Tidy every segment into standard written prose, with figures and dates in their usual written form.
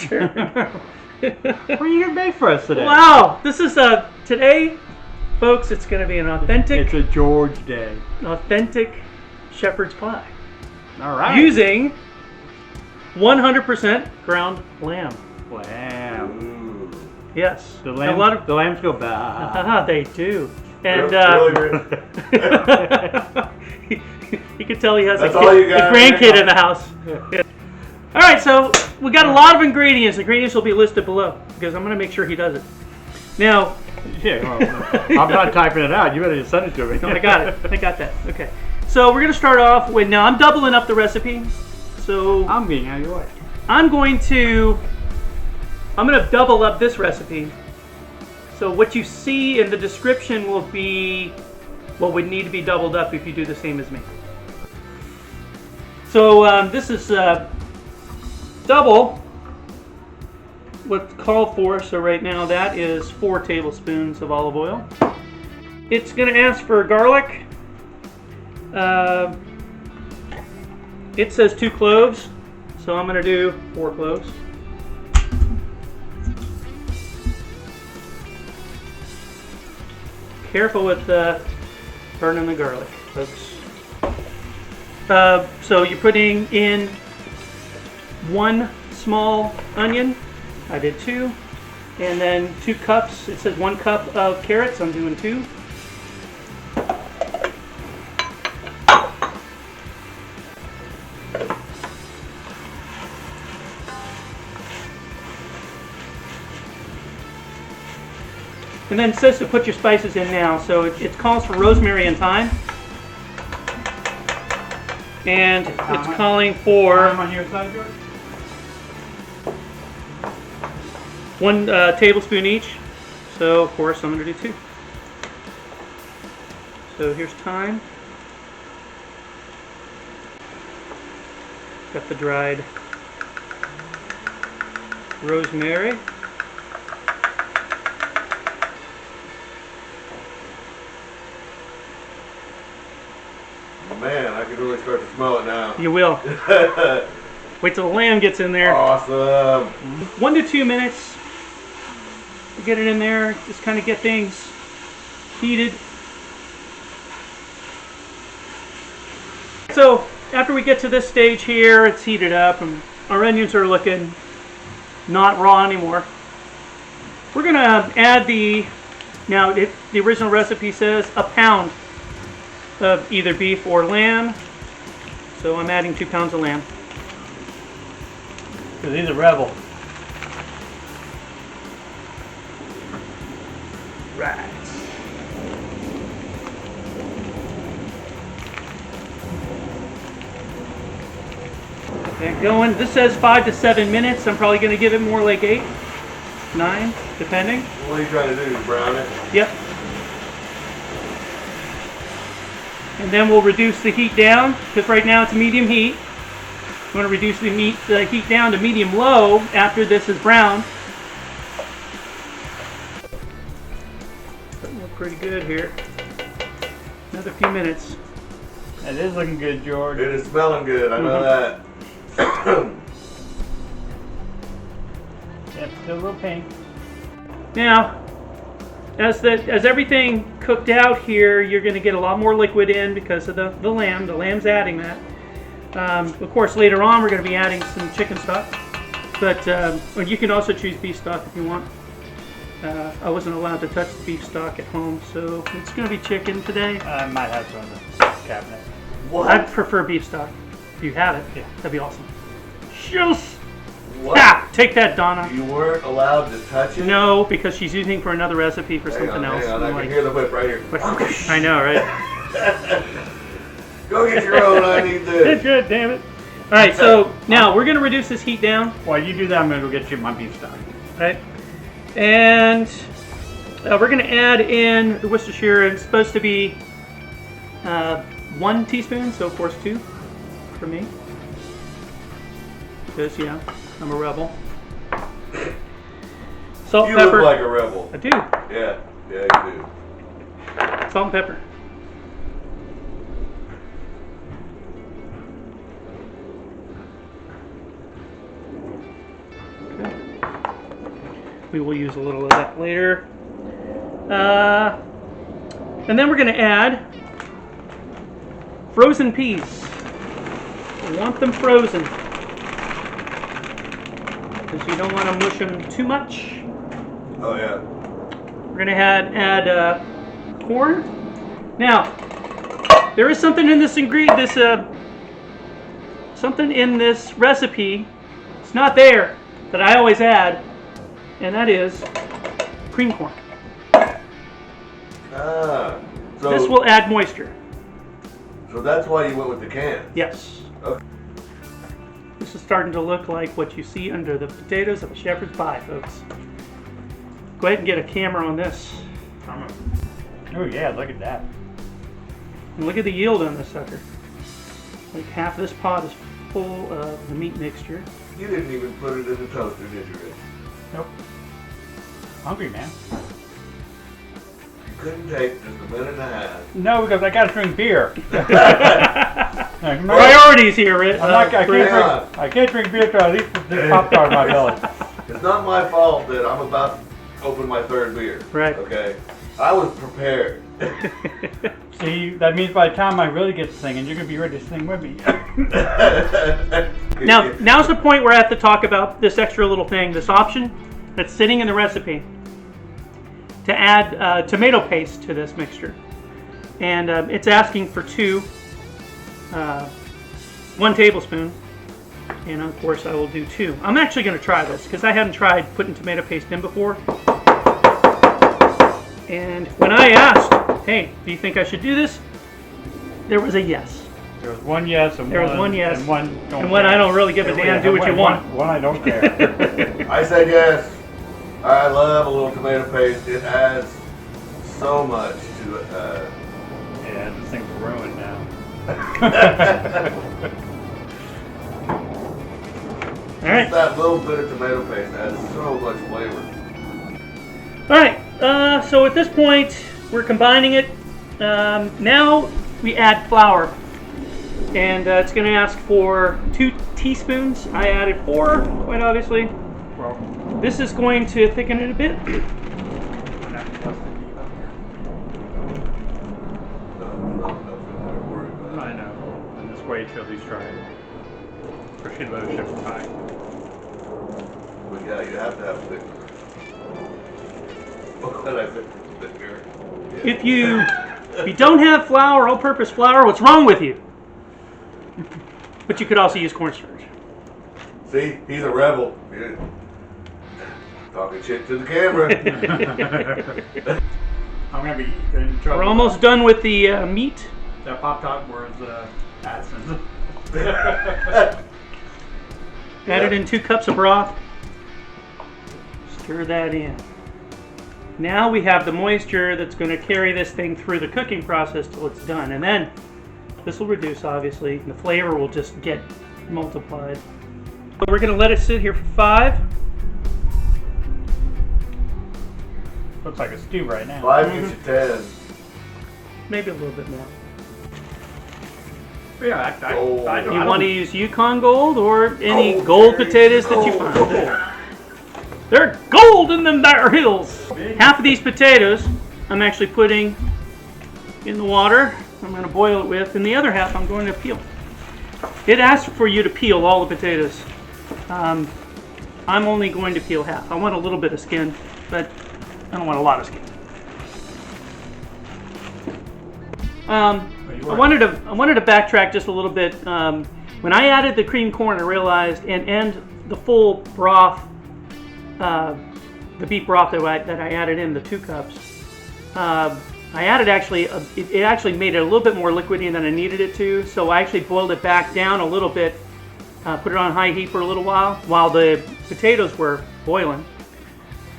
turn. What are you gonna make for us today? Wow, this is today, folks. It's going to be an authentic. It's a George day. Authentic shepherd's pie. All right. Using 100% ground lamb. Lamb. Yes. The A lot of the lambs go bah. they do. And you can tell he has a grandkid in the house. Yeah. All right, so we got a lot of ingredients. Ingredients will be listed below because I'm going to make sure he does it. Now, Yeah, well, I'm not typing it out. You better just send it to me. no, I got it. I got that. Okay. So we're going to start off with, now I'm doubling up the recipe. So I'm being how you like. I'm going to double up this recipe. So what you see in the description will be what would need to be doubled up if you do the same as me. So this is double what's called for. So right now that is 4 tablespoons of olive oil. It's going to ask for garlic. It says 2 cloves, so I'm going to do 4 cloves. Careful with burning the garlic, folks. So you're putting in 1 small onion. I did 2. And then 2 cups. It says 1 cup of carrots. I'm doing 2. And then it says to put your spices in now. So it calls for rosemary and thyme. And it's calling for On your side, George? 1 tablespoon each. So of course I'm going to do 2. So here's thyme. Got the dried rosemary. Man, I can really start to smell it now. You will. Wait till the lamb gets in there. Awesome. 1 to 2 minutes to get it in there. Just kind of get things heated. So after we get to this stage here, it's heated up and our onions are looking not raw anymore. We're going to add the original recipe says a pound of either beef or lamb. So I'm adding 2 pounds of lamb. Because he's a rebel. Right. And going, this says 5 to 7 minutes. I'm probably going to give it more like 8, 9, depending. What are you trying to do? Brown it? Yep. And then we'll reduce the heat down, because right now it's medium heat. I'm going to reduce the heat down to medium low after this is brown. Starting to look pretty good here. Another few minutes. It is looking good, George. It is smelling good. I know that. Yep, still a little pink. Now, as everything cooked out here, you're going to get a lot more liquid in because of the lamb. The lamb's adding that. Of course, later on we're going to be adding some chicken stock, but you can also choose beef stock if you want. I wasn't allowed to touch the beef stock at home, so it's going to be chicken today. I might have some in the cabinet. What? I prefer beef stock. If you have it, Yeah. that'd be awesome. Just What? take that, Donna. You weren't allowed to touch it? No, because she's using for another recipe for Hang something on, else. hang on. I'm I like, can hear the whip right here. I know, right? Go get your own. I need this. Good, damn it. All right, so now we're going to reduce this heat down, While you do that, I'm going to go get you my beef stock. right? And we're going to add in the Worcestershire. It's supposed to be 1 teaspoon, so of course 2 for me. Because, yeah, I'm a rebel. Salt, You pepper. look like a rebel. I do. Yeah, you do. Salt and pepper. Okay. We will use a little of that later. And then we're going to add frozen peas. We want them frozen because you don't want to mush them too much. Oh yeah. We're going to add corn. Now, there is something in this ingredient, something in this recipe. It's not there that I always add, and that is cream corn. So This will add moisture. So that's why you went with the can. Yes. Okay. This is starting to look like what you see under the potatoes of a shepherd's pie, folks. Go ahead and get a camera on this. Oh yeah, look at that. And look at the yield on this sucker. Like half of this pot is full of the meat mixture. You didn't even put it in the toaster, did you, Rich? Nope. Hungry, man. You couldn't take just a minute and a half. No, because I gotta drink beer. Priorities here, Rich. I can't drink beer till I leave this Pop-Tart in my belly. It's not my fault that I'm about to open my third beer. Right. Okay? I was prepared. See, that means by the time I really get singing, you're gonna be ready to sing with me. Now's the point where I have to talk about this extra little thing, this option that's sitting in the recipe to add tomato paste to this mixture. And it's asking for 1 tablespoon. And of course I will do 2. I'm actually going to try this because I haven't tried putting tomato paste in before. And when I asked, hey, do you think I should do this? There was a yes. There was one yes and one yes. And one don't and one care. I don't really give a damn, do what you want. One I don't care. I said yes. I love a little tomato paste. It adds so much to it. Yeah, this thing's ruined now. All right. Just that little bit of tomato paste adds so much flavor. All right. So at this point, we're combining it. Now we add flour, and it's going to ask for 2 teaspoons. I added 4, quite obviously. Well, This is going to thicken it a bit. I know. And this way to at least try it. Especially about a shepherd's pie. But yeah, you have to have thick. What did I say? Thicker. Yeah. If you don't have flour, all-purpose flour, what's wrong with you? But you could also use cornstarch. See, he's a rebel. Yeah. Talking shit to the camera. I'm going to be in trouble. We're almost done with the meat. That Pop-Tart was AdSense. Added in 2 cups of broth. Stir that in. Now we have the moisture that's going to carry this thing through the cooking process till it's done. And then this will reduce, obviously. And the flavor will just get multiplied. So we're going to let it sit here for 5. Looks like a stew right now. 5 gets you 10. Maybe a little bit more. Yeah, I don't. You want to use Yukon Gold or any gold potatoes that you find. They're gold in them there hills. Half of these potatoes I'm actually putting in the water. I'm going to boil it with, and the other half I'm going to peel. It asks for you to peel all the potatoes. I'm only going to peel half. I want a little bit of skin, but I don't want a lot of skin. I wanted to backtrack just a little bit. When I added the cream corn, I realized, and the full broth, the beef broth that I added in, the 2 cups, I added it actually made it a little bit more liquidy than I needed it to. So I actually boiled it back down a little bit, put it on high heat for a little while the potatoes were boiling.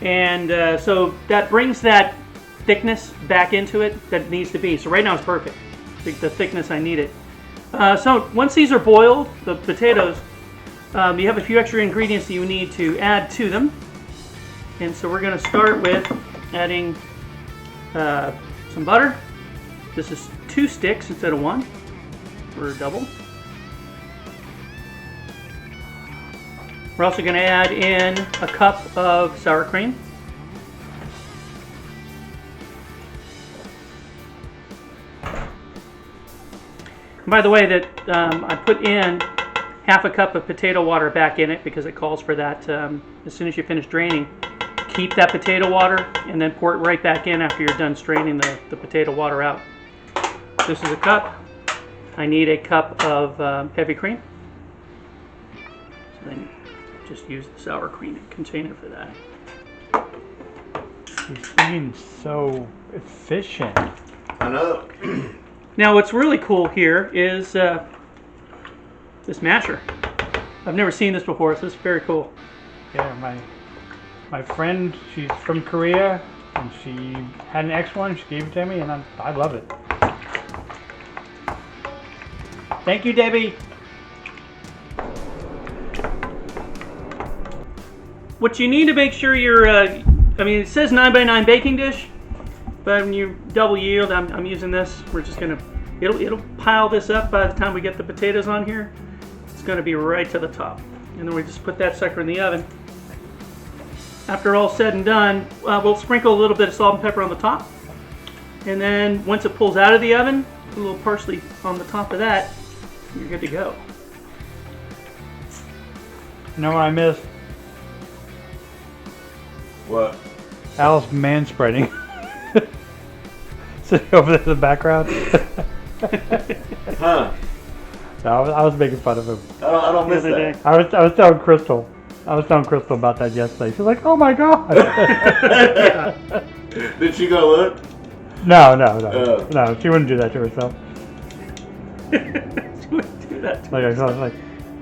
And so that brings that thickness back into it that it needs to be. So right now it's perfect, the thickness I need it. So once these are boiled, the potatoes, you have a few extra ingredients that you need to add to them. And so we're going to start with adding some butter. This is 2 sticks instead of 1 for a double. We're also going to add in a cup of sour cream. And by the way, that I put in half a cup of potato water back in it because it calls for that as soon as you finish draining. Keep that potato water and then pour it right back in after you're done straining the potato water out. This is a cup. I need a cup of heavy cream. So then just use the sour cream container for that. He's being so efficient. I know. Now what's really cool here is this masher. I've never seen this before, so it's very cool. Yeah, my friend, she's from Korea, and she had an X one. She gave it to me, and I love it. Thank you, Debbie. What you need to make sure you're, I mean, it says 9x9 baking dish, but when you double yield, I'm using this. We're just gonna, it'll pile this up by the time we get the potatoes on here. It's gonna be right to the top. And then we just put that sucker in the oven. After all said and done, we'll sprinkle a little bit of salt and pepper on the top. And then once it pulls out of the oven, put a little parsley on the top of that, you're good to go. You know what I missed? What? Alice manspreading. Sitting over there in the background. Huh? No, I was making fun of him. I don't miss that. I was telling Crystal. About that yesterday. She's like, "Oh my god!" Did she go look? No. No, she wouldn't do that to herself. She wouldn't do that to I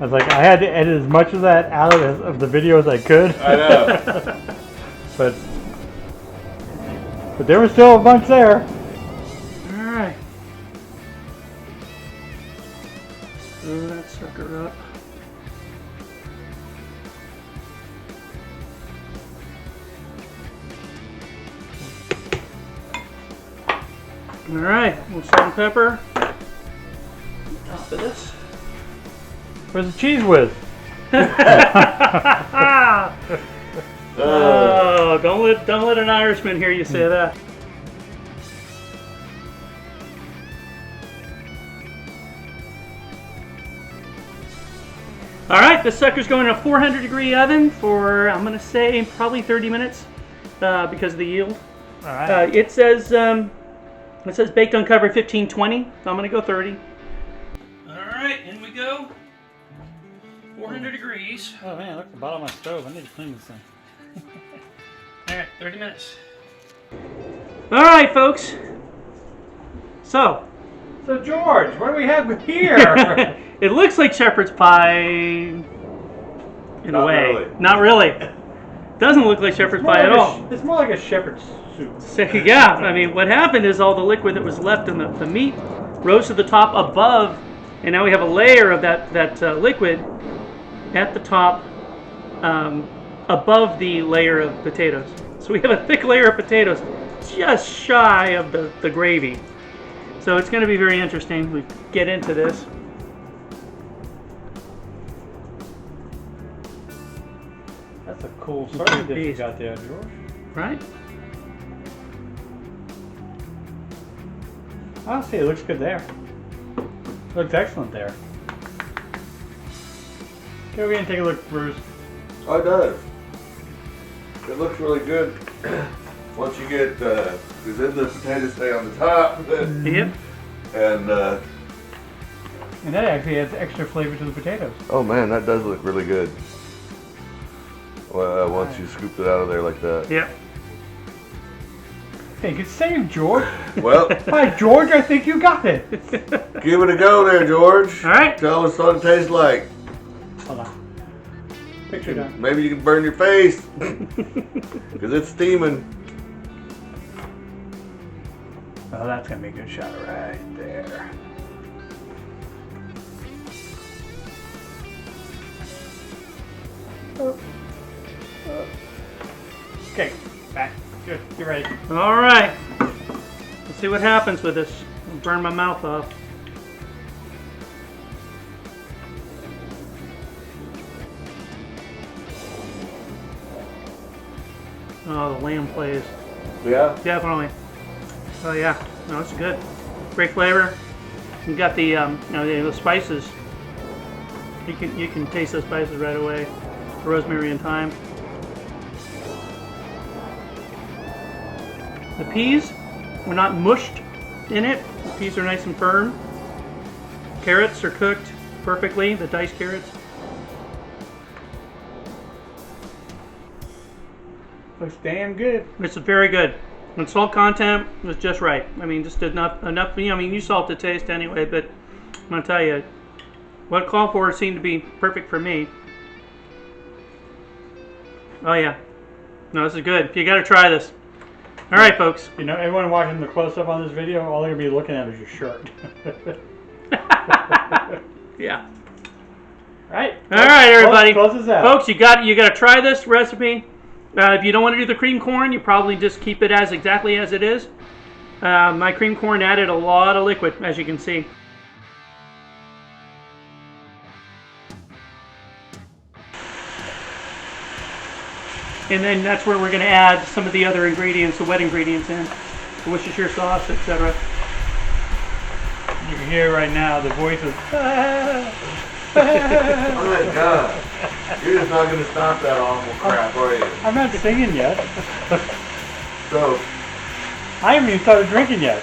was like, I had to edit as much of that out of the video as I could. I know. but there was still a bunch there. All right. Throw that sucker up. All right, a little salt and pepper. Top of this. Where's the cheese whiz? Oh, don't let an Irishman hear you say that. All right, this sucker's going in a 400-degree oven for, I'm going to say, probably 30 minutes because of the yield. All right. It says baked on cover 15-20. I'm going to go 30. All right, in we go. 400 degrees. Oh man, look at the bottom of my stove. I need to clean this thing. All right, 30 minutes. All right, folks. So George, what do we have here? it looks like shepherd's pie in Not a way. really. Not really. Doesn't look like shepherd's pie at all. It's more like a shepherd's soup. So, yeah, I mean, what happened is all the liquid that was left in the meat rose to the top above, and now we have a layer of that liquid at the top above the layer of potatoes. So we have a thick layer of potatoes just shy of the gravy. So it's going to be very interesting. We get into this. That's a cool serving dish you got there, George. Right? Honestly, it looks good there. Looks excellent there. Go over and take a look, Bruce. Oh, it does. It looks really good. Once you get, because then the potatoes stay on the top. Yep. And, And that actually adds extra flavor to the potatoes. oh man, that does look really good. Well, once you scoop it out of there like that. Yep. Hey, good save, George. Well, Hi, George, I think you got it. give it a go there, George. All right. Tell us what it tastes like. Hold on. Picture done. Maybe you can burn your face. Because it's steaming. Oh, that's going to be a good shot right there. Okay, back. Good, get ready. All right. Let's see what happens with this. I'll burn my mouth off. Oh, the lamb plays. Yeah. Definitely. Oh yeah. No, it's good. Great flavor. You got the the spices. You can taste the spices right away. Rosemary and thyme. The peas were not mushed in it. The peas are nice and firm. Carrots are cooked perfectly. The diced carrots. Looks damn good. It's very good. The salt content was just right. I mean, just enough. I mean, you salt the taste anyway, but I'm gonna tell you, what called for seemed to be perfect for me. Oh yeah, no, this is good. You got to try this. All right, folks. You know, everyone watching the close-up on this video, all they're gonna be looking at is your shirt. Yeah. Right. All right, everybody. Close this out. Folks, you got to try this recipe. If you don't want to do the cream corn, you probably just keep it as exactly as it is. My cream corn added a lot of liquid, as you can see. And then that's where we're going to add some of the other ingredients, the wet ingredients in, the Worcestershire sauce, etc. You can hear right now the voice of. Oh my God. You're just not going to stop that awful crap, are you? I'm not singing yet. So, I haven't even started drinking yet.